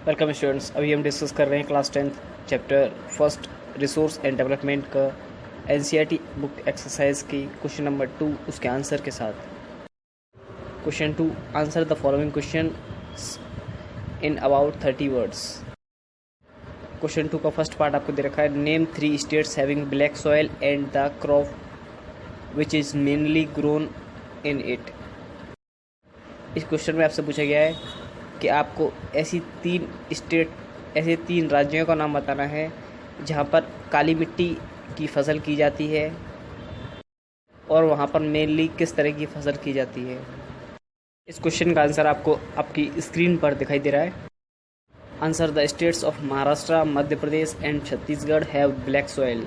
Welcome students. अभी हम discuss कर रहे हैं class 10 chapter first resource and development का एनसीईआरटी बुक एक्सरसाइज की क्वेश्चन नंबर 2 उसके आंसर के साथ। Question 2, answer the following question in about 30 words. Question 2 का फर्स्ट पार्ट आपको दे रखा है, name 3 states having black soil and the crop which is mainly grown in it. इस question में आपसे पूछा गया है कि आपको ऐसे तीन राज्यों का नाम बताना है जहाँ पर काली मिट्टी की फसल की जाती है और वहाँ पर मेनली किस तरह की फसल की जाती है। इस क्वेश्चन का आंसर आपको आपकी स्क्रीन पर दिखाई दे रहा है। Answer the states of Maharashtra, Madhya Pradesh and Chhattisgarh have black soil.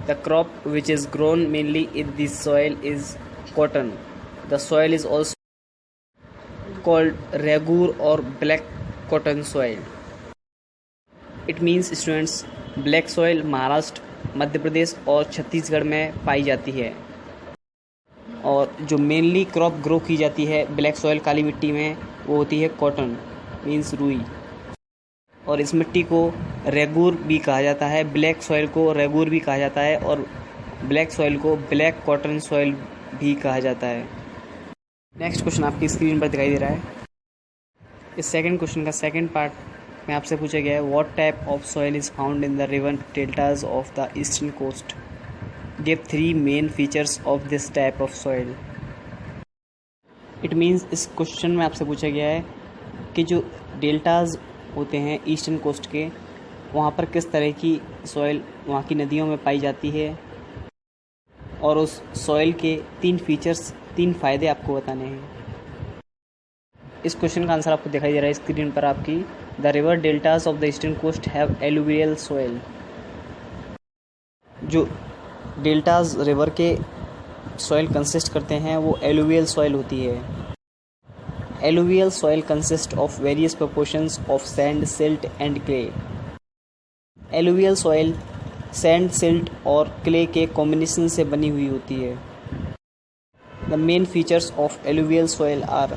The crop which is grown mainly in this soil is cotton. The soil is also called regur or black cotton soil. It means students, black soil Maharashtra, Madhya Pradesh और छत्तीसगढ़ में पाई जाती है और जो mainly crop grow की जाती है black soil काली मिट्टी में वो होती है कॉटन मीन्स रुई। और इस मिट्टी को रेगूर भी कहा जाता है, ब्लैक सॉइल को रेगूर भी कहा जाता है और ब्लैक सॉइल को ब्लैक कॉटन सॉइल भी कहा जाता है। नेक्स्ट क्वेश्चन आपकी स्क्रीन पर दिखाई दे रहा है। इस सेकंड क्वेश्चन का सेकंड पार्ट में आपसे पूछा गया है, what type of soil is found in the river deltas of the eastern coast. Give 3 main features of this type of soil. It means इस क्वेश्चन में आपसे पूछा गया है कि जो डेल्टाज होते हैं ईस्टर्न कोस्ट के, वहाँ पर किस तरह की सॉइल वहाँ की नदियों में पाई जाती है और उस सॉइल के 3 फीचर्स, 3 फ़ायदे आपको बताने हैं। इस क्वेश्चन का आंसर आपको दिखाई दे रहा है स्क्रीन पर आपकी। The river deltas of the eastern coast have alluvial soil. जो डेल्टास रिवर के सॉइल कंसिस्ट करते हैं वो एलुवियल सॉइल होती है। Alluvial soil consist of various proportions of sand, silt and clay. Alluvial soil sand, silt और clay के combination से बनी हुई होती है। The main features of alluvial soil are,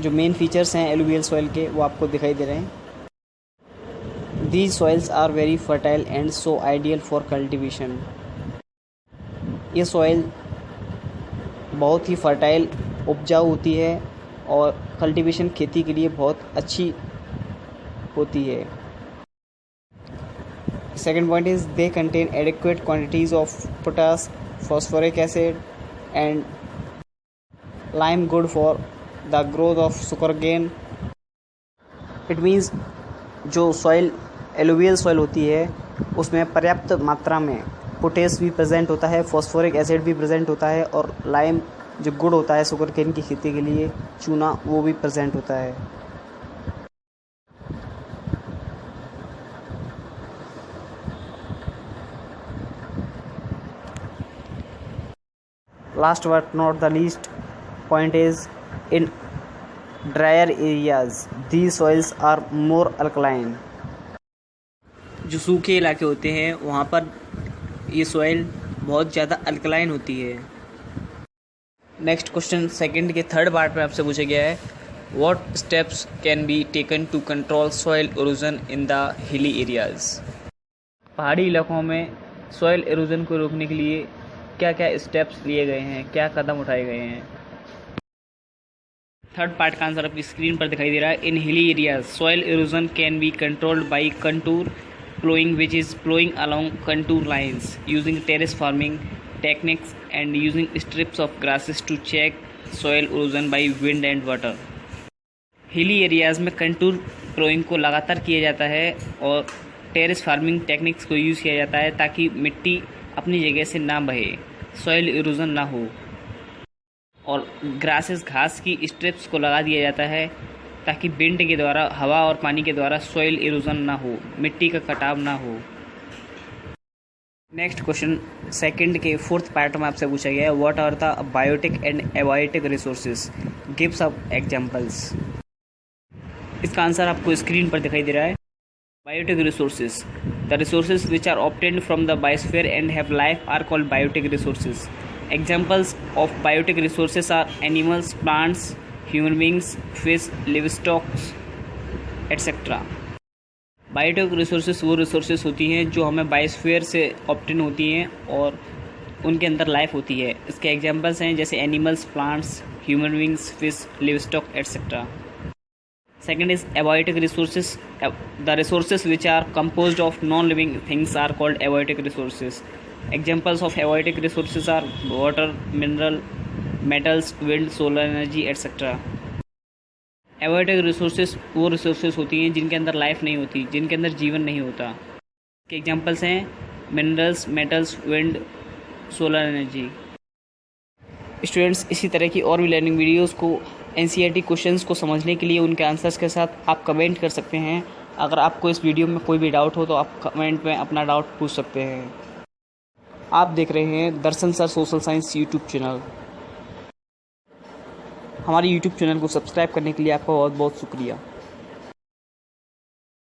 जो मेन फीचर्स हैं एलुवियल सॉइल के वो आपको दिखाई दे रहे हैं। These soils are very fertile and so ideal for cultivation. ये सॉइल बहुत ही फर्टाइल, उपजाऊ होती है और कल्टिवेशन खेती के लिए बहुत अच्छी होती है। Second point is they contain adequate quantities of potash, phosphoric acid and lime, good for the growth of sugarcane. It means जो सॉइल एलुवियल सॉइल होती है उसमें पर्याप्त मात्रा में पोटेश भी प्रेजेंट होता है, फॉस्फोरिक एसिड भी प्रेजेंट होता है और लाइम जो गुड़ होता है सुगरकेन की खेती के लिए, चूना, वो भी प्रेजेंट होता है। Last but not the least point is, in drier areas these soils are more alkaline. जो सूखे इलाके होते हैं वहाँ पर ये सॉइल बहुत ज़्यादा अल्कलाइन होती है। नेक्स्ट क्वेश्चन सेकंड के थर्ड पार्ट में आपसे पूछा गया है, what steps can be taken to control soil erosion in the hilly areas. पहाड़ी इलाकों में सॉइल इरोजन को रोकने के लिए क्या क्या स्टेप्स लिए गए हैं, क्या कदम उठाए गए हैं। थर्ड पार्ट का आंसर आपकी स्क्रीन पर दिखाई दे रहा है। In hilly areas soil erosion can be controlled by contour ploughing which is ploughing along contour lines using terrace farming techniques and using strips of grasses to check soil erosion by wind and water. Hilly areas में contour ploughing को लगातार किया जाता है और terrace farming techniques को use किया जाता है ताकि मिट्टी अपनी जगह से ना बहे, सॉइल इरोजन ना हो। और ग्रासेस, घास की स्ट्रिप्स को लगा दिया जाता है ताकि विंड के द्वारा, हवा और पानी के द्वारा सॉइल इरोजन ना हो, मिट्टी का कटाव ना हो। नेक्स्ट क्वेश्चन सेकंड के फोर्थ पार्ट में आपसे पूछा गया है, what are the biotic and abiotic resources, give some examples. इसका आंसर आपको स्क्रीन पर दिखाई दे रहा है। Biotic resources. The resources which are obtained from the biosphere and have life are called biotic resources. Examples of biotic resources are animals, plants, human beings, fish, livestock, etcetera. Biotic resources वो resources होती हैं जो हमें biosphere से obtain होती हैं और उनके अंदर लाइफ होती है। इसके एग्जांपल्स हैं जैसे animals, plants, human beings, fish, livestock etcetera. Second is abiotic resources. The resources which are composed of non living things are called abiotic resources. Examples of abiotic resources are water, mineral, metals, wind, solar energy etcetera. Abiotic resources वो resources होती हैं जिनके अंदर life नहीं होती, जिनके अंदर जीवन नहीं होता। इसके एग्जांपल्स हैं minerals, metals, wind, solar energy. Students, इसी तरह की और भी लर्निंग वीडियोस को एनसीईआरटी क्वेश्चंस को समझने के लिए उनके आंसर्स के साथ आप कमेंट कर सकते हैं। अगर आपको इस वीडियो में कोई भी डाउट हो तो आप कमेंट में अपना डाउट पूछ सकते हैं। आप देख रहे हैं Darshan sir social science YouTube channel. हमारे यूट्यूब चैनल को सब्सक्राइब करने के लिए आपका बहुत बहुत शुक्रिया।